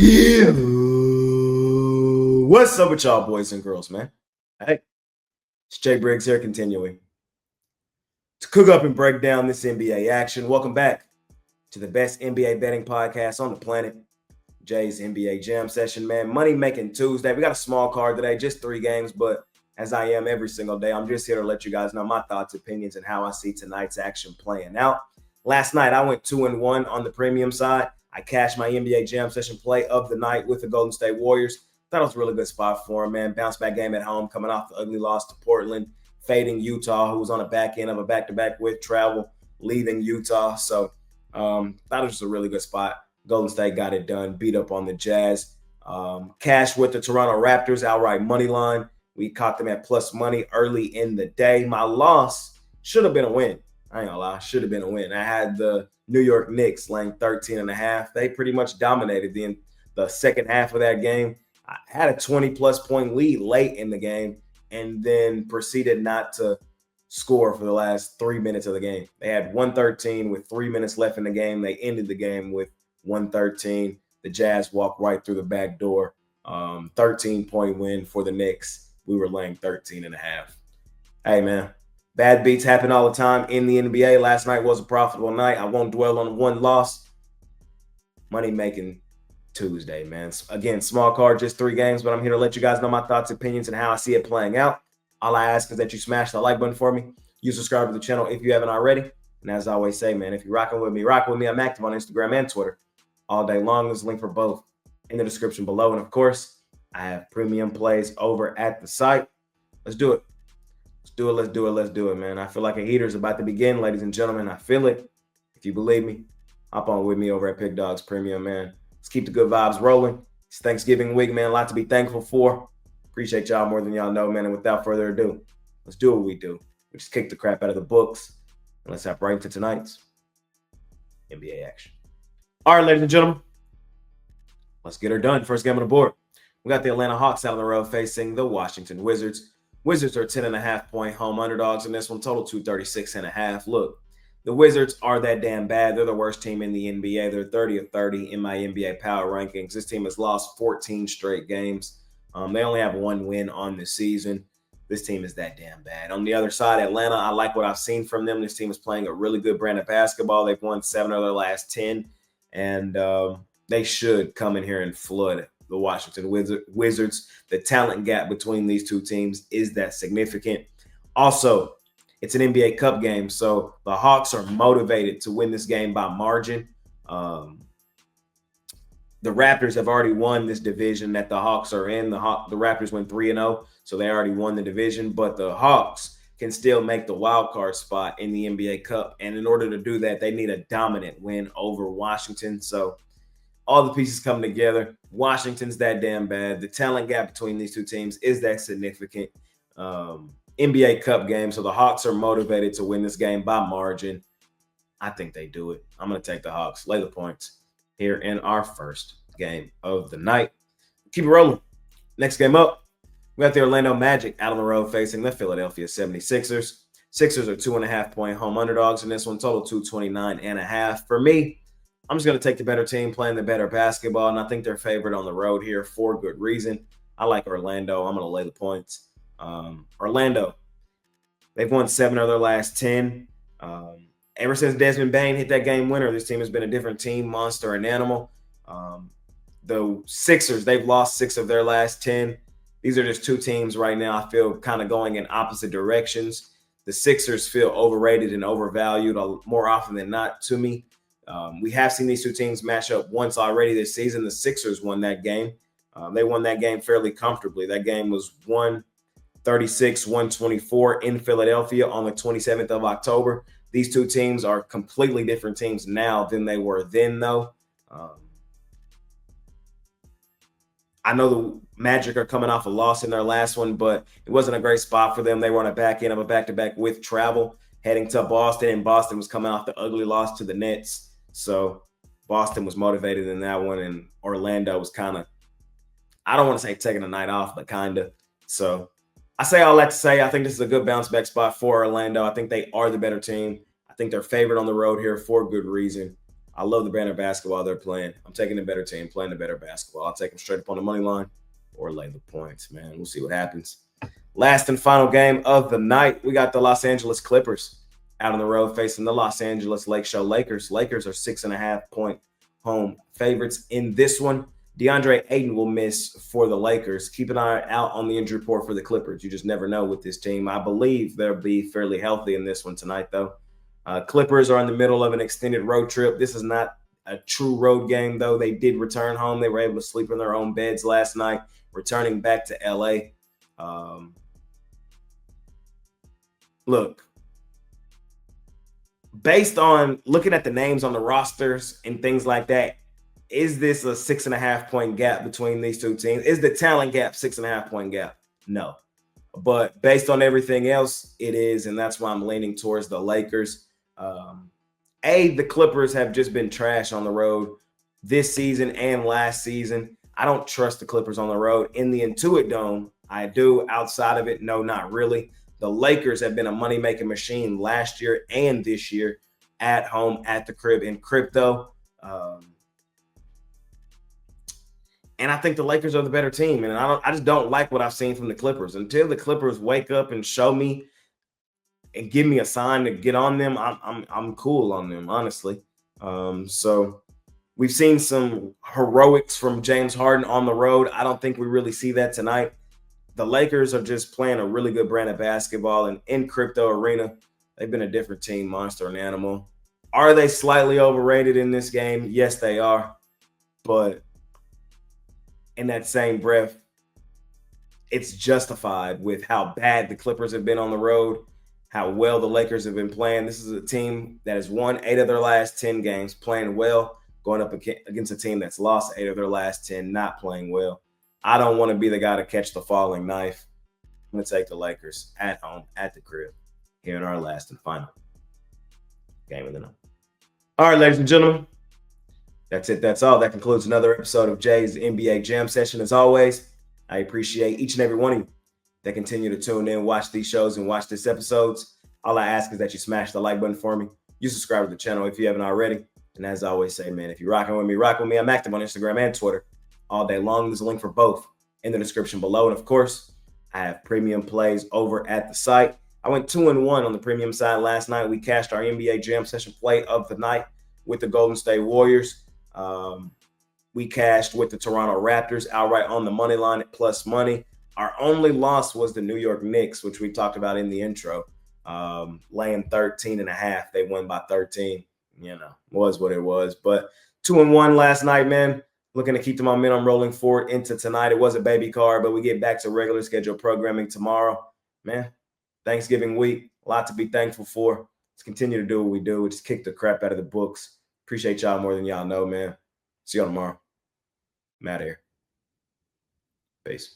Yeah. What's up with y'all boys and girls, man? Hey, it's Jay Briggs here continuing to cook up and break down this NBA action. Welcome back to the best NBA betting podcast on the planet, Jay's NBA Jam Session, man. Money Making Tuesday. We got a small card today, just 3 games, but as I am every single day, I'm just here to let you guys know my thoughts, opinions, and how I see tonight's action playing out. Last night, I went 2-1 on the premium side. I cashed my NBA Jam Session play of the night with the Golden State Warriors. Thought it was a really good spot for him, man. Bounce back game at home, coming off the ugly loss to Portland, fading Utah, who was on the back end of a back-to-back with travel, leaving Utah. So thought it was just a really good spot. Golden State got it done, beat up on the Jazz. Cash with the Toronto Raptors, outright money line. We caught them at plus money early in the day. My loss should have been a win. I ain't gonna lie, should have been a win. I had the New York Knicks laying 13.5. They pretty much dominated the second half of that game. I had a 20-plus point lead late in the game and then proceeded not to score for the last 3 minutes of the game. They had 113 with 3 minutes left in the game. They ended the game with 113. The Jazz walked right through the back door. 13-point win for the Knicks. We were laying 13.5. Hey, man. Bad beats happen all the time in the NBA. Last night was a profitable night. I won't dwell on one loss. Money Making Tuesday, man. Again, small card, just 3 games, but I'm here to let you guys know my thoughts, opinions, and how I see it playing out. All I ask is that you smash the like button for me. You subscribe to the channel if you haven't already. And as I always say, man, if you're rocking with me, rock with me. I'm active on Instagram and Twitter all day long. There's a link for both in the description below. And of course, I have premium plays over at the site. Let's do it. Let's do it, man. I feel like a heater is about to begin, ladies and gentlemen. I feel it. If you believe me, hop on with me over at Pickdawgz Premium, man. Let's keep the good vibes rolling. It's Thanksgiving week, man. A lot to be thankful for. Appreciate y'all more than y'all know, man. And without further ado, let's do what we do. We just kick the crap out of the books. And let's hop right into tonight's NBA action. All right, ladies and gentlemen. Let's get her done. First game on the board. We got the Atlanta Hawks out on the road facing the Washington Wizards. Wizards are 10.5-point home underdogs in this one, total 236.5. Look, the Wizards are that damn bad. They're the worst team in the NBA. They're 30 of 30 in my NBA power rankings. This team has lost 14 straight games. They only have 1 win on the season. This team is that damn bad. On the other side, Atlanta, I like what I've seen from them. This team is playing a really good brand of basketball. They've won 7 of their last 10, and they should come in here and flood the Washington Wizards. The talent gap between these two teams is that significant. Also, it's an NBA Cup game, so the Hawks are motivated to win this game by margin. The Raptors have already won this division that the Hawks are in. The Raptors went 3-0, so they already won the division, but the Hawks can still make the wild card spot in the NBA Cup, and in order to do that, they need a dominant win over Washington. So all the pieces come together. Washington's that damn bad. The talent gap between these two teams is that significant. NBA Cup game, so the Hawks are motivated to win this game by margin. I think they do it. I'm going to take the Hawks. Lay the points here in our first game of the night. Keep it rolling. Next game up, we got the Orlando Magic out on the road facing the Philadelphia 76ers. Sixers are 2.5-point home underdogs in this one, total 229.5. For me, I'm just going to take the better team playing the better basketball, and I think they're favored on the road here for good reason. I like Orlando. I'm going to lay the points. Orlando, they've won 7 of their last 10. Ever since Desmond Bane hit that game winner, this team has been a different team, monster and animal. The Sixers, they've lost 6 of their last 10. These are just two teams right now I feel kind of going in opposite directions. The Sixers feel overrated and overvalued more often than not to me. We have seen these two teams match up once already this season. The Sixers won that game. They won that game fairly comfortably. That game was 136-124 in Philadelphia on the 27th of October. These two teams are completely different teams now than they were then, though. I know the Magic are coming off a loss in their last one, but it wasn't a great spot for them. They were on a back end of a back-to-back with travel heading to Boston, and Boston was coming off the ugly loss to the Nets. So Boston was motivated in that one, and Orlando was kind of, I don't want to say taking a night off, but kind of. So I say all that to say I think this is a good bounce back spot for Orlando. I think they are the better team. I think they're favored on the road here for good reason. I love the brand of basketball they're playing. I'm taking the better team, playing the better basketball. I'll take them straight up on the money line or lay the points, man. We'll see what happens. Last and final game of the night, we got the Los Angeles Clippers out on the road facing the Los Angeles Lake Show Lakers. Lakers are 6.5-point home favorites in this one. DeAndre Ayton will miss for the Lakers. Keep an eye out on the injury report for the Clippers. You just never know with this team. I believe they'll be fairly healthy in this one tonight, though. Clippers are in the middle of an extended road trip. This is not a true road game, though. They did return home. They were able to sleep in their own beds last night, returning back to LA. Look, based on looking at the names on the rosters and things like that, is this a 6.5-point gap between these two teams? Is the talent gap 6.5-point gap? No. But based on everything else, it is, and that's why I'm leaning towards the Lakers. The Clippers have just been trash on the road this season and last season. I don't trust the Clippers on the road. In the Intuit Dome, I do. Outside of it, no, not really. The Lakers have been a money-making machine last year and this year at home, at the crib, in crypto. And I think the Lakers are the better team. And I just don't like what I've seen from the Clippers. Until the Clippers wake up and show me and give me a sign to get on them, I'm cool on them, honestly. So we've seen some heroics from James Harden on the road. I don't think we really see that tonight. The Lakers are just playing a really good brand of basketball, and in crypto arena, they've been a different team, monster and animal. Are they slightly overrated in this game? Yes, they are. But in that same breath, it's justified with how bad the Clippers have been on the road, how well the Lakers have been playing. This is a team that has won 8 of their last 10 games, playing well, going up against a team that's lost 8 of their last 10, not playing well. I don't want to be the guy to catch the falling knife. I'm going to take the Lakers at home, at the crib, here in our last and final game of the night. All right, ladies and gentlemen, that's it. That's all. That concludes another episode of Jay's NBA Jam Session. As always, I appreciate each and every one of you that continue to tune in, watch these shows, and watch these episodes. All I ask is that you smash the like button for me. You subscribe to the channel if you haven't already. And as I always say, man, if you're rocking with me, rock with me. I'm active on Instagram and Twitter all day long. There's a link for both in the description below. And of course, I have premium plays over at the site. I went 2-1 on the premium side last night. We cashed our NBA Jam Session play of the night with the Golden State Warriors. We cashed with the Toronto Raptors outright on the money line at plus money. Our only loss was the New York Knicks, which we talked about in the intro, laying 13.5. They won by 13. Was what it was. But 2-1 last night, man. Looking to keep the momentum rolling forward into tonight. It was a baby car, but we get back to regular scheduled programming tomorrow. Man, Thanksgiving week, a lot to be thankful for. Let's continue to do what we do. We just kick the crap out of the books. Appreciate y'all more than y'all know, man. See y'all tomorrow. I'm out of here. Peace.